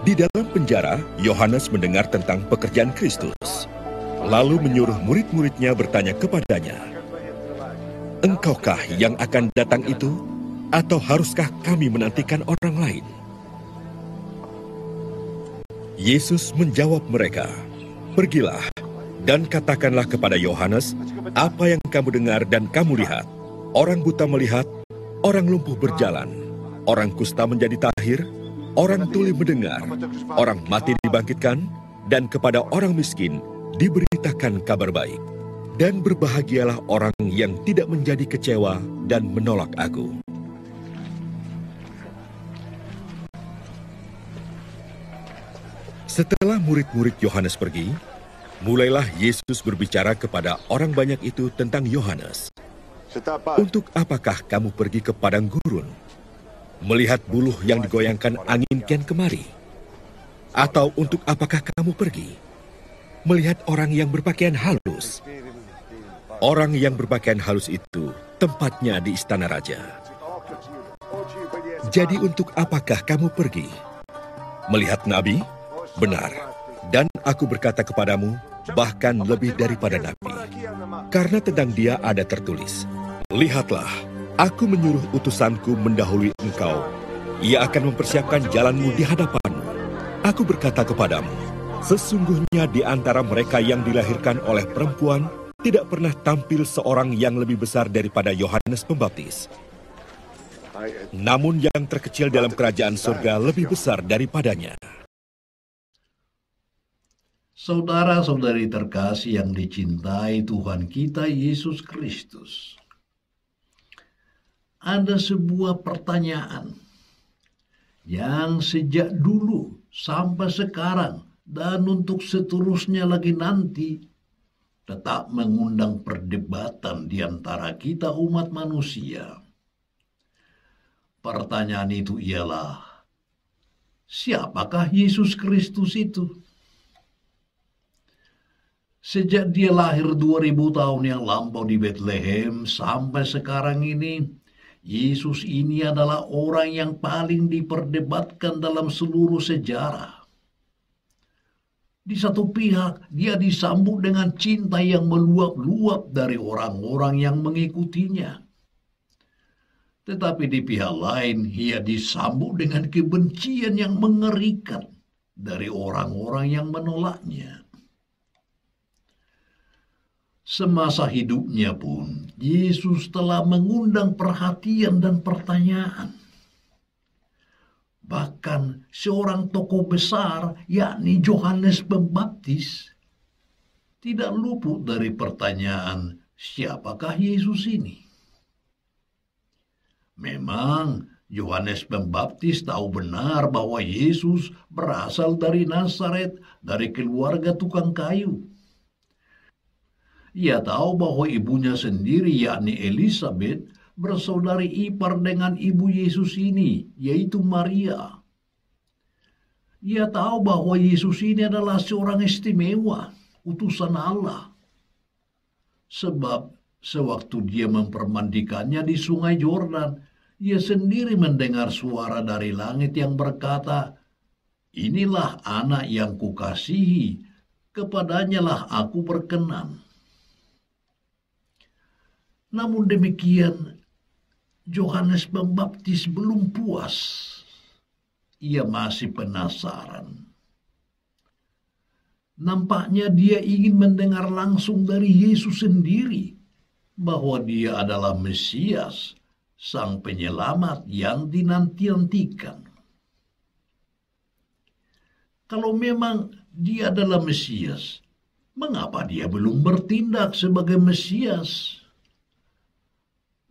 Di dalam penjara, Yohanes mendengar tentang pekerjaan Kristus, lalu menyuruh murid-muridnya bertanya kepadanya, "Engkaukah yang akan datang itu, atau haruskah kami menantikan orang lain?" Yesus menjawab mereka, "Pergilah dan katakanlah kepada Yohanes apa yang kamu dengar dan kamu lihat. Orang buta melihat, orang lumpuh berjalan, orang kusta menjadi tahir, orang tuli mendengar, orang mati dibangkitkan, dan kepada orang miskin diberitakan kabar baik. Dan berbahagialah orang yang tidak menjadi kecewa dan menolak Aku." Setelah murid-murid Yohanes pergi, mulailah Yesus berbicara kepada orang banyak itu tentang Yohanes. "Untuk apakah kamu pergi ke padang gurun? Melihat buluh yang digoyangkan angin kian kemari? Atau untuk apakah kamu pergi? Melihat orang yang berpakaian halus? Orang yang berpakaian halus itu tempatnya di istana raja. Jadi untuk apakah kamu pergi? Melihat nabi? Benar, dan Aku berkata kepadamu, bahkan lebih daripada nabi. Karena tentang dia ada tertulis, 'Lihatlah, Aku menyuruh utusanku mendahului engkau. Ia akan mempersiapkan jalanmu di hadapanmu.' Aku berkata kepadamu, sesungguhnya di antara mereka yang dilahirkan oleh perempuan, tidak pernah tampil seorang yang lebih besar daripada Yohanes Pembaptis. Namun yang terkecil dalam kerajaan surga lebih besar daripadanya." Saudara-saudari terkasih yang dicintai Tuhan kita Yesus Kristus, ada sebuah pertanyaan yang sejak dulu sampai sekarang dan untuk seterusnya lagi nanti tetap mengundang perdebatan di antara kita umat manusia. Pertanyaan itu ialah, siapakah Yesus Kristus itu? Sejak dia lahir 2000 tahun yang lampau di Bethlehem sampai sekarang ini, Yesus ini adalah orang yang paling diperdebatkan dalam seluruh sejarah. Di satu pihak, dia disambut dengan cinta yang meluap-luap dari orang-orang yang mengikutinya. Tetapi di pihak lain, ia disambut dengan kebencian yang mengerikan dari orang-orang yang menolaknya. Semasa hidupnya pun, Yesus telah mengundang perhatian dan pertanyaan. Bahkan seorang tokoh besar, yakni Yohanes Pembaptis, tidak luput dari pertanyaan, siapakah Yesus ini? Memang Yohanes Pembaptis tahu benar bahwa Yesus berasal dari Nazaret, dari keluarga tukang kayu. Ia tahu bahwa ibunya sendiri, yakni Elisabet, bersaudari ipar dengan ibu Yesus ini, yaitu Maria. Ia tahu bahwa Yesus ini adalah seorang istimewa, utusan Allah. Sebab sewaktu dia mempermandikannya di sungai Yordan, ia sendiri mendengar suara dari langit yang berkata, "Inilah anak yang kukasihi, kepadanyalah aku berkenan." Namun demikian, Yohanes Pembaptis belum puas. Ia masih penasaran. Nampaknya dia ingin mendengar langsung dari Yesus sendiri bahwa dia adalah Mesias, Sang Penyelamat yang dinanti-nantikan. Kalau memang dia adalah Mesias, mengapa dia belum bertindak sebagai Mesias?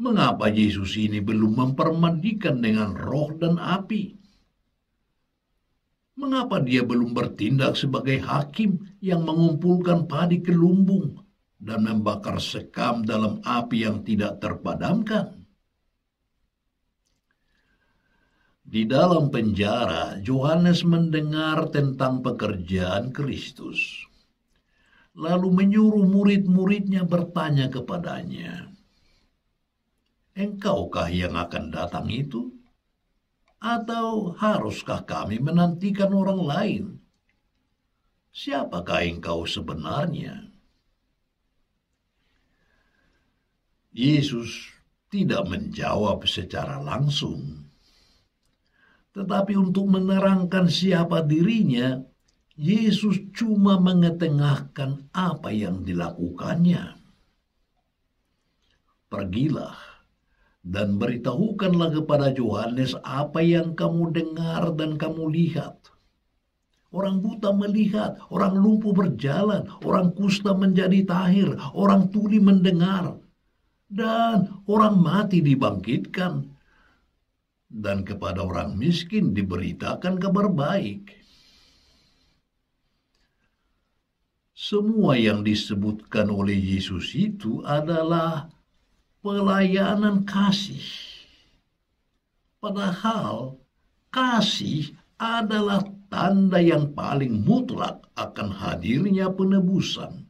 Mengapa Yesus ini belum mempermandikan dengan roh dan api? Mengapa dia belum bertindak sebagai hakim yang mengumpulkan padi ke lumbung dan membakar sekam dalam api yang tidak terpadamkan? Di dalam penjara, Yohanes mendengar tentang pekerjaan Kristus, lalu menyuruh murid-muridnya bertanya kepadanya, "Engkaukah yang akan datang itu? Atau haruskah kami menantikan orang lain? Siapakah engkau sebenarnya? Yesus tidak menjawab secara langsung. Tetapi untuk menerangkan siapa dirinya, Yesus cuma mengetengahkan apa yang dilakukannya. Pergilah dan beritahukanlah kepada Yohanes apa yang kamu dengar dan kamu lihat. Orang buta melihat, orang lumpuh berjalan, orang kusta menjadi tahir, orang tuli mendengar, dan orang mati dibangkitkan. Dan kepada orang miskin diberitakan kabar baik. Semua yang disebutkan oleh Yesus itu adalah pelayanan kasih. Padahal kasih adalah tanda yang paling mutlak akan hadirnya penebusan.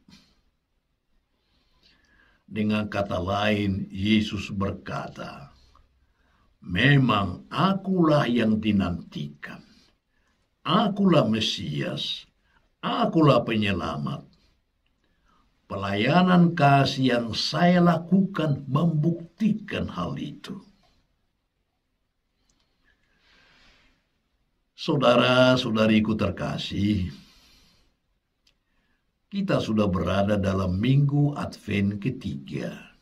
Dengan kata lain, Yesus berkata, memang akulah yang dinantikan. Akulah Mesias, akulah penyelamat. Pelayanan kasih yang saya lakukan membuktikan hal itu. Saudara-saudariku terkasih, kita sudah berada dalam minggu Advent ketiga.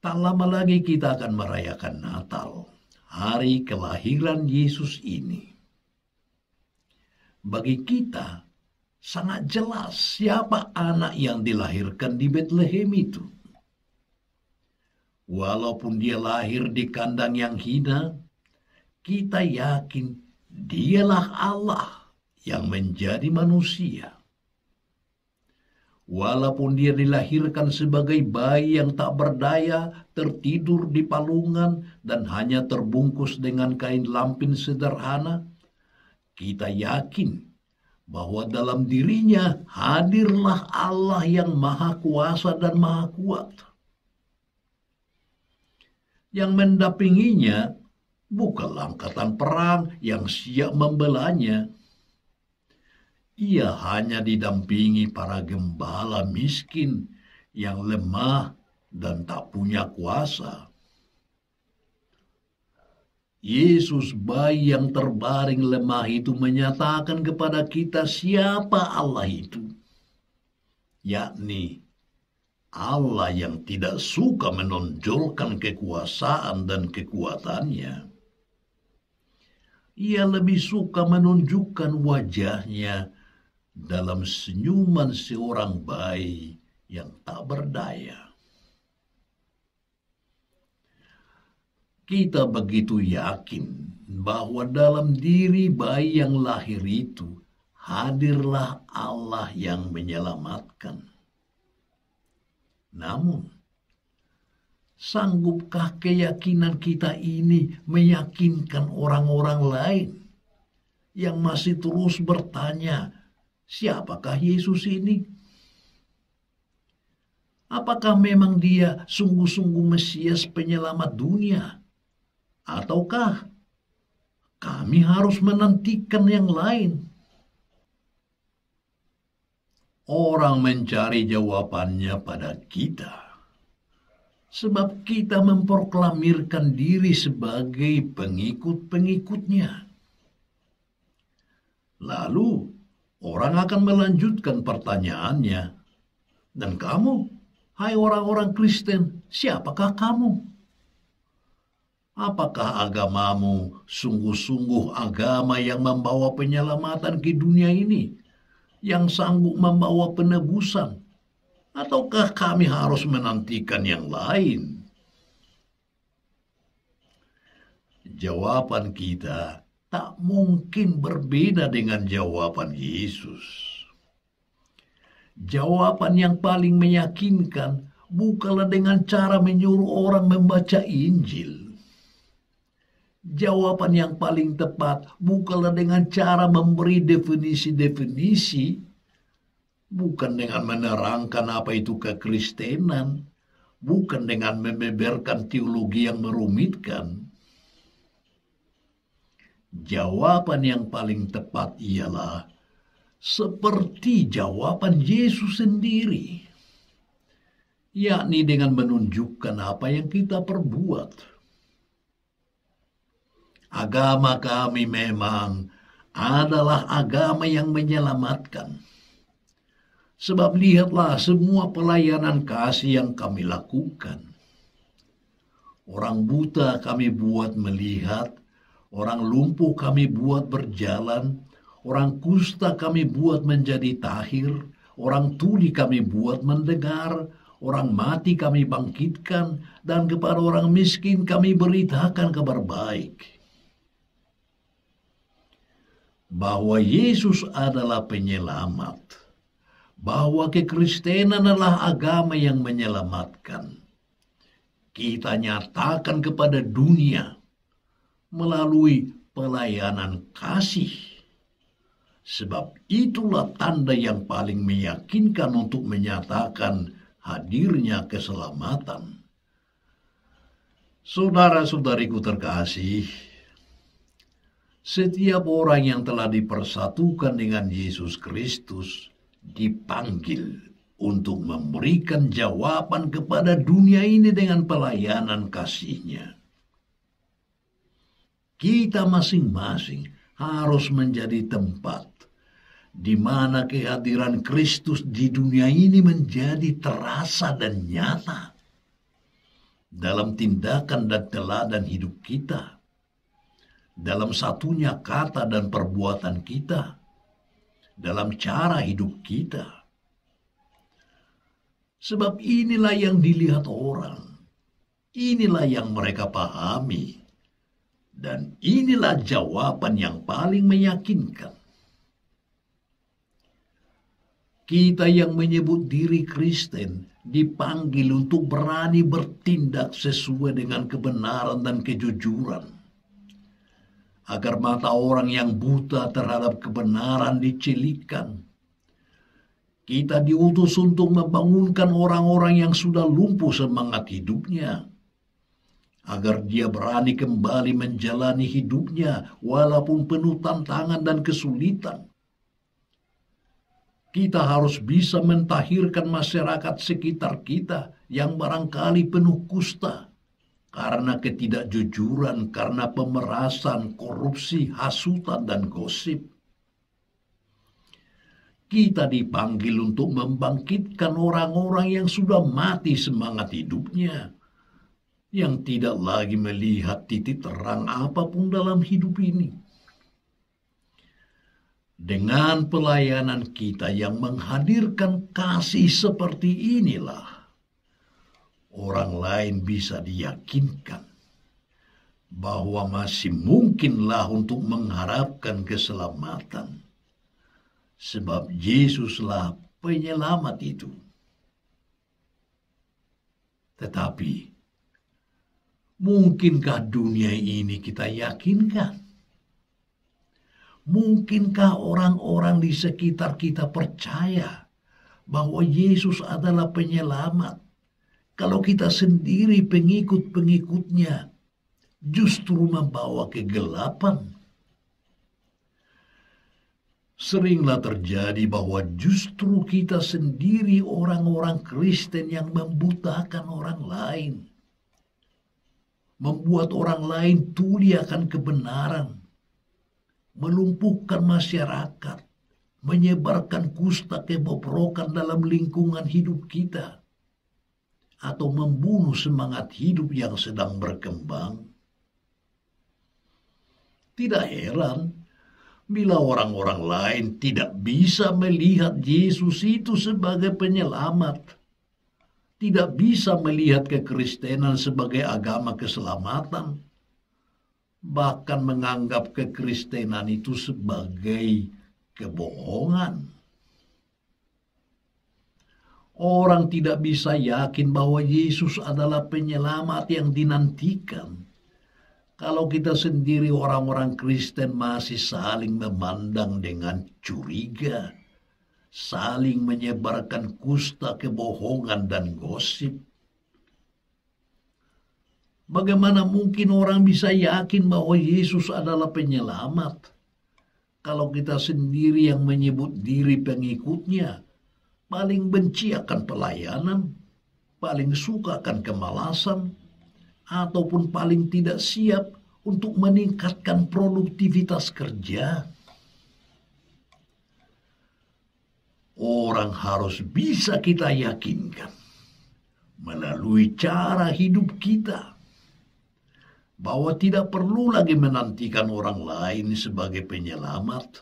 Tak lama lagi kita akan merayakan Natal, hari kelahiran Yesus ini. Bagi kita, sangat jelas siapa anak yang dilahirkan di Betlehem itu. Walaupun dia lahir di kandang yang hina, kita yakin dialah Allah yang menjadi manusia. Walaupun dia dilahirkan sebagai bayi yang tak berdaya, tertidur di palungan, dan hanya terbungkus dengan kain lampin sederhana, kita yakin bahwa dalam dirinya hadirlah Allah yang maha kuasa dan maha kuat. Yang mendampinginya bukanlah angkatan perang yang siap membelanya. Ia hanya didampingi para gembala miskin yang lemah dan tak punya kuasa. Yesus, bayi yang terbaring lemah itu, menyatakan kepada kita siapa Allah itu, yakni Allah yang tidak suka menonjolkan kekuasaan dan kekuatannya. Ia lebih suka menunjukkan wajahnya dalam senyuman seorang bayi yang tak berdaya. Kita begitu yakin bahwa dalam diri bayi yang lahir itu hadirlah Allah yang menyelamatkan. Namun, sanggupkah keyakinan kita ini meyakinkan orang-orang lain yang masih terus bertanya, siapakah Yesus ini? Apakah memang dia sungguh-sungguh Mesias penyelamat dunia? Ataukah kami harus menantikan yang lain? Orang mencari jawabannya pada kita, sebab kita memproklamirkan diri sebagai pengikut-pengikutnya. Lalu orang akan melanjutkan pertanyaannya, dan kamu, hai orang-orang Kristen, siapakah kamu? Apakah agamamu sungguh-sungguh agama yang membawa penyelamatan ke dunia ini, yang sanggup membawa penebusan? Ataukah kami harus menantikan yang lain? Jawaban kita tak mungkin berbeda dengan jawaban Yesus. Jawaban yang paling meyakinkan bukanlah dengan cara menyuruh orang membaca Injil. Jawaban yang paling tepat bukanlah dengan cara memberi definisi-definisi, bukan dengan menerangkan apa itu kekristenan, bukan dengan membeberkan teologi yang merumitkan. Jawaban yang paling tepat ialah seperti jawaban Yesus sendiri, yakni dengan menunjukkan apa yang kita perbuat. Agama kami memang adalah agama yang menyelamatkan. Sebab lihatlah semua pelayanan kasih yang kami lakukan. Orang buta kami buat melihat, orang lumpuh kami buat berjalan, orang kusta kami buat menjadi tahir, orang tuli kami buat mendengar, orang mati kami bangkitkan, dan kepada orang miskin kami beritakan kabar baik. Bahwa Yesus adalah penyelamat, bahwa kekristenan adalah agama yang menyelamatkan, kita nyatakan kepada dunia melalui pelayanan kasih. Sebab itulah tanda yang paling meyakinkan untuk menyatakan hadirnya keselamatan. Saudara-saudariku terkasih, setiap orang yang telah dipersatukan dengan Yesus Kristus dipanggil untuk memberikan jawaban kepada dunia ini dengan pelayanan kasih-Nya. Kita masing-masing harus menjadi tempat di mana kehadiran Kristus di dunia ini menjadi terasa dan nyata dalam tindakan dan teladan hidup kita, dalam satunya kata dan perbuatan kita, dalam cara hidup kita. Sebab inilah yang dilihat orang, inilah yang mereka pahami, dan inilah jawaban yang paling meyakinkan. Kita yang menyebut diri Kristen dipanggil untuk berani bertindak sesuai dengan kebenaran dan kejujuran, agar mata orang yang buta terhadap kebenaran dicelikan. Kita diutus untuk membangunkan orang-orang yang sudah lumpuh semangat hidupnya, agar dia berani kembali menjalani hidupnya walaupun penuh tantangan dan kesulitan. Kita harus bisa mentahirkan masyarakat sekitar kita yang barangkali penuh kusta, karena ketidakjujuran, karena pemerasan, korupsi, hasutan, dan gosip. Kita dipanggil untuk membangkitkan orang-orang yang sudah mati semangat hidupnya, yang tidak lagi melihat titik terang apapun dalam hidup ini. Dengan pelayanan kita yang menghadirkan kasih seperti inilah, orang lain bisa diyakinkan bahwa masih mungkinlah untuk mengharapkan keselamatan. Sebab Yesuslah penyelamat itu. Tetapi, mungkinkah dunia ini kita yakinkan? Mungkinkah orang-orang di sekitar kita percaya bahwa Yesus adalah penyelamat, kalau kita sendiri pengikut-pengikutnya justru membawa kegelapan? Seringlah terjadi bahwa justru kita sendiri orang-orang Kristen yang membutakan orang lain, membuat orang lain tuli akan kebenaran, melumpuhkan masyarakat, menyebarkan kusta kebobrokan dalam lingkungan hidup kita, atau membunuh semangat hidup yang sedang berkembang. Tidak heran bila orang-orang lain tidak bisa melihat Yesus itu sebagai penyelamat, tidak bisa melihat kekristenan sebagai agama keselamatan, bahkan menganggap kekristenan itu sebagai kebohongan. Orang tidak bisa yakin bahwa Yesus adalah penyelamat yang dinantikan kalau kita sendiri orang-orang Kristen masih saling memandang dengan curiga, saling menyebarkan kusta kebohongan dan gosip. Bagaimana mungkin orang bisa yakin bahwa Yesus adalah penyelamat kalau kita sendiri yang menyebut diri pengikutnya paling benci akan pelayanan, paling suka akan kemalasan, ataupun paling tidak siap untuk meningkatkan produktivitas kerja? Orang harus bisa kita yakinkan melalui cara hidup kita bahwa tidak perlu lagi menantikan orang lain sebagai penyelamat,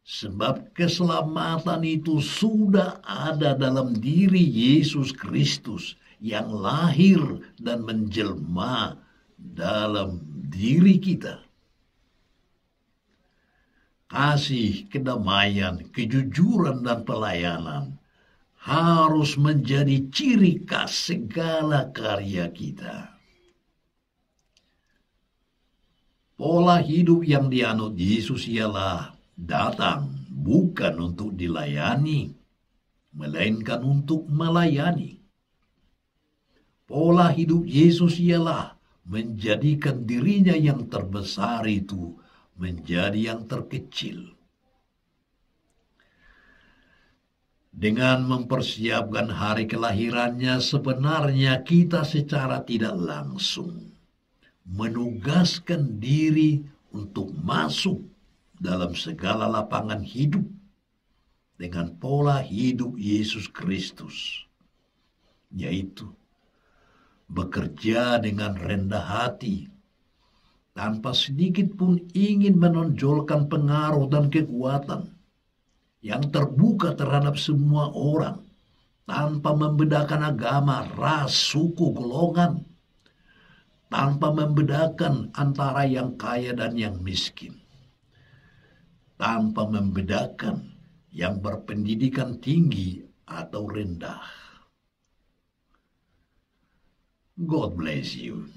sebab keselamatan itu sudah ada dalam diri Yesus Kristus yang lahir dan menjelma dalam diri kita. Kasih, kedamaian, kejujuran, dan pelayanan harus menjadi ciri khas segala karya kita. Pola hidup yang dianut Yesus ialah datang bukan untuk dilayani, melainkan untuk melayani. Pola hidup Yesus ialah menjadikan dirinya yang terbesar itu menjadi yang terkecil. Dengan mempersiapkan hari kelahirannya, sebenarnya kita secara tidak langsung menugaskan diri untuk masuk dalam segala lapangan hidup dengan pola hidup Yesus Kristus, yaitu bekerja dengan rendah hati, tanpa sedikit pun ingin menonjolkan pengaruh dan kekuatan, yang terbuka terhadap semua orang, tanpa membedakan agama, ras, suku, golongan, tanpa membedakan antara yang kaya dan yang miskin, tanpa membedakan yang berpendidikan tinggi atau rendah. God bless you.